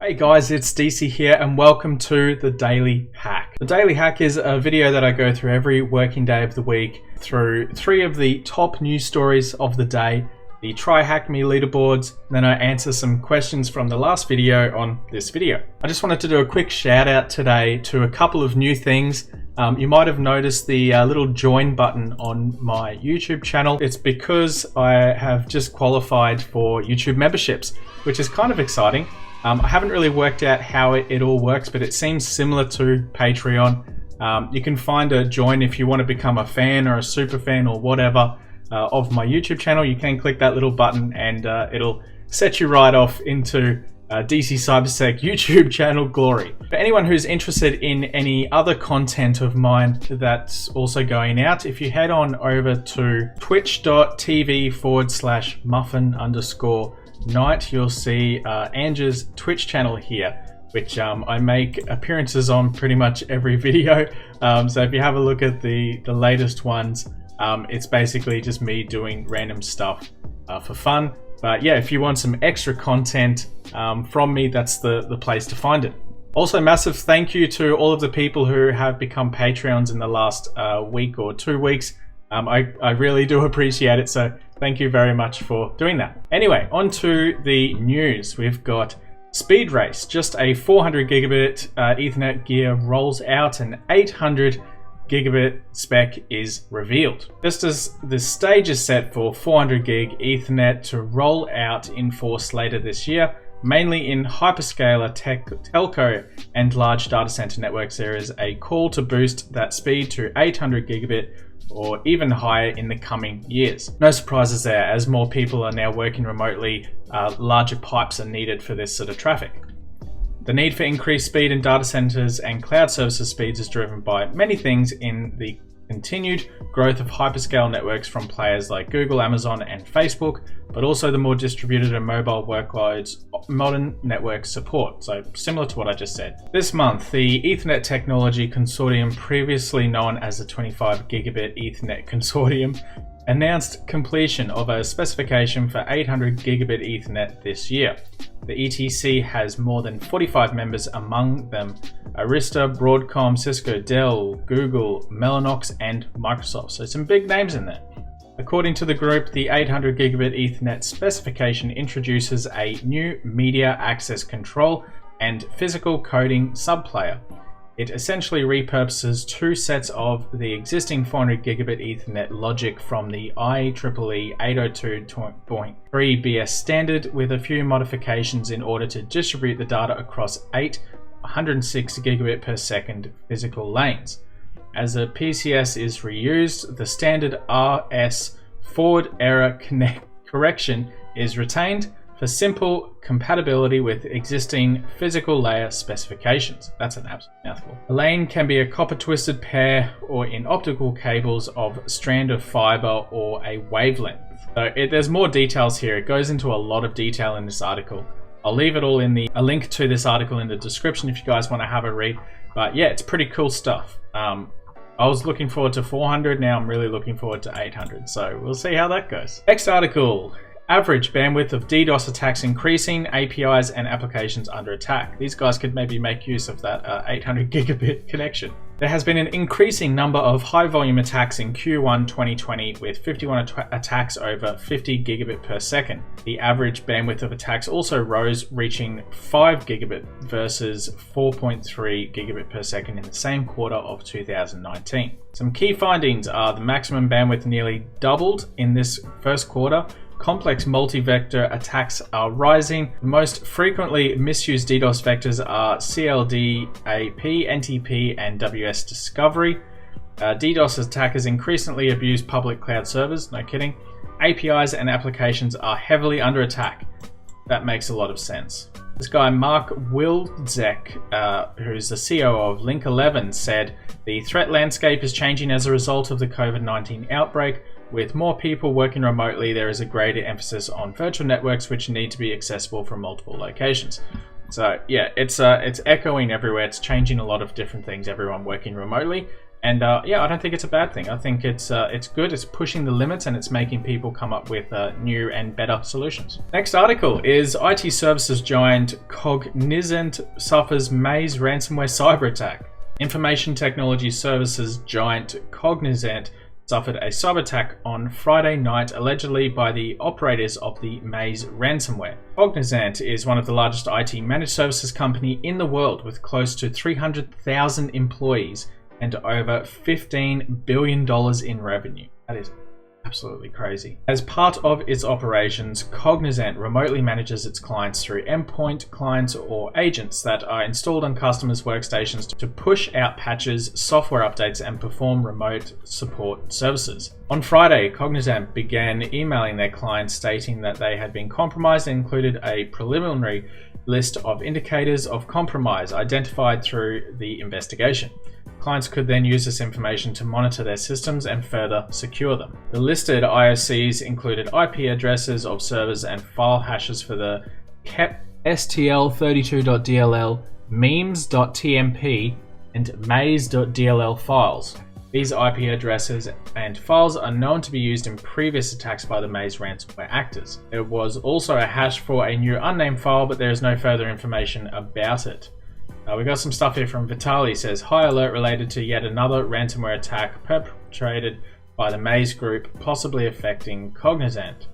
Hey guys, it's DC here and welcome to the Daily Hack. The Daily Hack is a video that I go through every working day of the week through 3 of the top news stories of the day, the TryHackMe leaderboards, and then I answer some questions from the last video on this video. I just wanted to do a quick shout out today to a couple of new things. You might have noticed the little join button on my YouTube channel. It's because I have just qualified for YouTube memberships, which is kind of exciting. I haven't really worked out how it all works, but it seems similar to Patreon. You can find a join if you want to become a fan or a super fan or whatever of my YouTube channel. You can click that little button and it'll set you right off into DC Cybersec YouTube channel glory. For anyone who's interested in any other content of mine that's also going out, if you head on over to twitch.tv/muffin_night, you'll see Ange's Twitch channel here, which I make appearances on pretty much every video. So if you have a look at the latest ones, it's basically just me doing random stuff for fun. But yeah, if you want some extra content from me, that's the place to find it. Also, massive thank you to all of the people who have become Patreons in the last week or 2 weeks. I really do appreciate it, so thank you very much for doing that. Anyway, on to the news. We've got Speed Race, just a 400 gigabit Ethernet gear rolls out, and 800 gigabit spec is revealed. Just as the stage is set for 400 gig Ethernet to roll out in force later this year, mainly in hyperscaler telco and large data center networks, there is a call to boost that speed to 800 gigabit or even higher in the coming years. No surprises there, as more people are now working remotely, larger pipes are needed for this sort of traffic. The need for increased speed in data centers and cloud services speeds is driven by many things in the continued growth of hyperscale networks from players like Google, Amazon, and Facebook, but also the more distributed and mobile workloads modern networks support. So similar to what I just said. This month, the Ethernet Technology Consortium, previously known as the 25 Gigabit Ethernet Consortium, announced completion of a specification for 800 gigabit Ethernet this year. The ETC has more than 45 members, among them Arista, Broadcom, Cisco, Dell, Google, Mellanox, and Microsoft. So some big names in there. According to the group, the 800 gigabit Ethernet specification introduces a new media access control and physical coding subplayer. It essentially repurposes 2 sets of the existing 400 gigabit Ethernet logic from the IEEE 802.3 BS standard, with a few modifications in order to distribute the data across 8 106 gigabit per second physical lanes. As the PCS is reused, the standard RS forward error correction is retained for simple compatibility with existing physical layer specifications. That's an absolute mouthful. A lane can be a copper twisted pair or in optical cables of strand of fiber or a wavelength. So there's more details here. It goes into a lot of detail in this article. I'll leave it all in a link to this article in the description if you guys want to have a read. But yeah, it's pretty cool stuff. I was looking forward to 400, now I'm really looking forward to 800. So we'll see how that goes. Next article. Average bandwidth of DDoS attacks increasing, APIs and applications under attack. These guys could maybe make use of that 800 gigabit connection. There has been an increasing number of high volume attacks in Q1 2020, with 51 attacks over 50 gigabit per second. The average bandwidth of attacks also rose, reaching 5 gigabit versus 4.3 gigabit per second in the same quarter of 2019. Some key findings are the maximum bandwidth nearly doubled in this first quarter. Complex multi-vector attacks are rising. The most frequently misused DDoS vectors are CLDAP, NTP, and WS Discovery. DDoS attackers increasingly abuse public cloud servers, no kidding. APIs and applications are heavily under attack. That makes a lot of sense. This guy, Mark Wilczek, who's the CEO of Link11, said, "The threat landscape is changing as a result of the COVID-19 outbreak. With more people working remotely, there is a greater emphasis on virtual networks which need to be accessible from multiple locations." So yeah, it's echoing everywhere. It's changing a lot of different things, everyone working remotely. And yeah, I don't think it's a bad thing. I think it's good. It's pushing the limits and it's making people come up with new and better solutions. Next article is IT services giant Cognizant suffers Maze ransomware cyber attack. Information technology services giant Cognizant suffered a cyber attack on Friday night, allegedly by the operators of the Maze ransomware. Cognizant is one of the largest IT managed services company in the world with close to 300,000 employees and over $15 billion in revenue. That is absolutely crazy. As part of its operations, Cognizant remotely manages its clients through endpoint clients or agents that are installed on customers' workstations to push out patches, software updates, and perform remote support services. On Friday, Cognizant began emailing their clients stating that they had been compromised and included a preliminary list of indicators of compromise identified through the investigation. Clients could then use this information to monitor their systems and further secure them. The listed IOCs included IP addresses of servers and file hashes for the KEP stl32.dll, memes.tmp, and maze.dll files. These IP addresses and files are known to be used in previous attacks by the Maze ransomware actors. There was also a hash for a new unnamed file, but there is no further information about it. We got some stuff here from Vitaly. Says, high alert related to yet another ransomware attack perpetrated by the Maze group, possibly affecting Cognizant.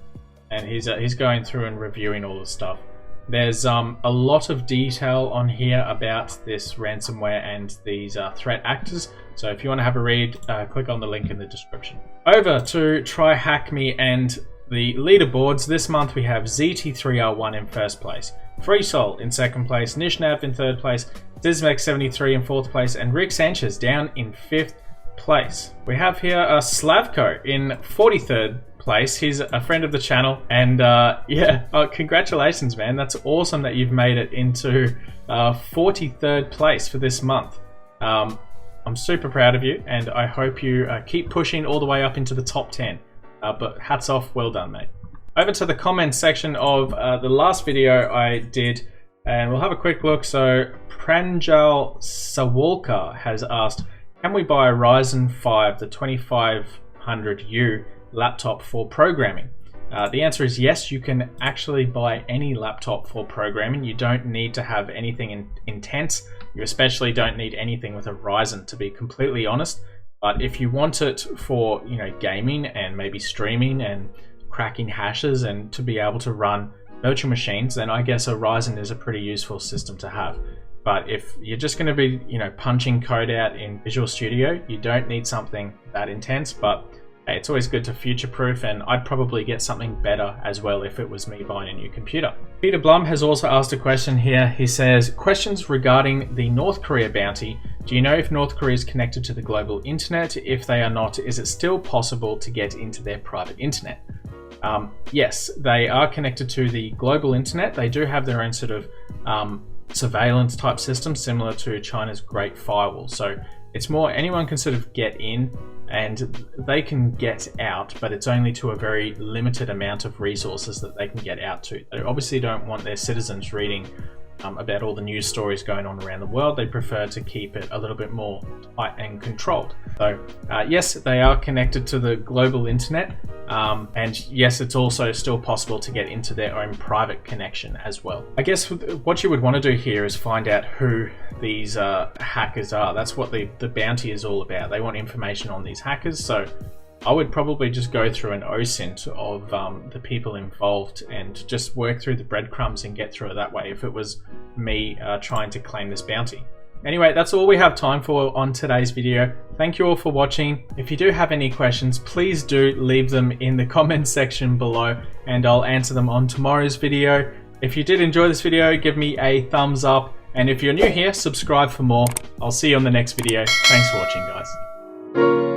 And he's going through and reviewing all the stuff. There's a lot of detail on here about this ransomware and these threat actors. So if you want to have a read, click on the link in the description. Over to TryHackMe and the leaderboards. This month we have ZT3R1 in first place, FreeSol in second place, Nishnav in third place, Dismex73 in fourth place, and Rick Sanchez down in fifth place. We have here Slavko in 43rd place. He's a friend of the channel, and yeah, congratulations, man. That's awesome that you've made it into 43rd place for this month. I'm super proud of you, and I hope you keep pushing all the way up into the top 10. But hats off, well done, mate. Over to the comments section of the last video I did, and we'll have a quick look. So Pranjal Sawalkar has asked, can we buy a Ryzen 5, the 2500U laptop for programming? The answer is yes, you can actually buy any laptop for programming. You don't need to have anything intense. You especially don't need anything with a Ryzen, to be completely honest. But if you want it for, you know, gaming and maybe streaming and cracking hashes and to be able to run virtual machines, then I guess a Ryzen is a pretty useful system to have. But if you're just going to be, you know, punching code out in Visual Studio, you don't need something that intense. But hey, it's always good to future-proof, and I'd probably get something better as well if it was me buying a new computer. Peter Blum has also asked a question here. He says, questions regarding the North Korea bounty. Do you know if North Korea is connected to the global internet? If they are not, is it still possible to get into their private internet? Yes, they are connected to the global internet. They do have their own sort of surveillance type system similar to China's Great Firewall. So it's more anyone can sort of get in and they can get out, but it's only to a very limited amount of resources that they can get out to. They obviously don't want their citizens reading about all the news stories going on around the world. They prefer to keep it a little bit more tight and controlled. So yes, they are connected to the global internet, and yes, it's also still possible to get into their own private connection as well. I guess what you would want to do here is find out who these hackers are. That's what the bounty is all about. They want information on these hackers, so I would probably just go through an OSINT of the people involved and just work through the breadcrumbs and get through it that way if it was me trying to claim this bounty. Anyway, that's all we have time for on today's video. Thank you all for watching. If you do have any questions, please do leave them in the comments section below and I'll answer them on tomorrow's video. If you did enjoy this video, give me a thumbs up. And if you're new here, subscribe for more. I'll see you on the next video. Thanks for watching, guys.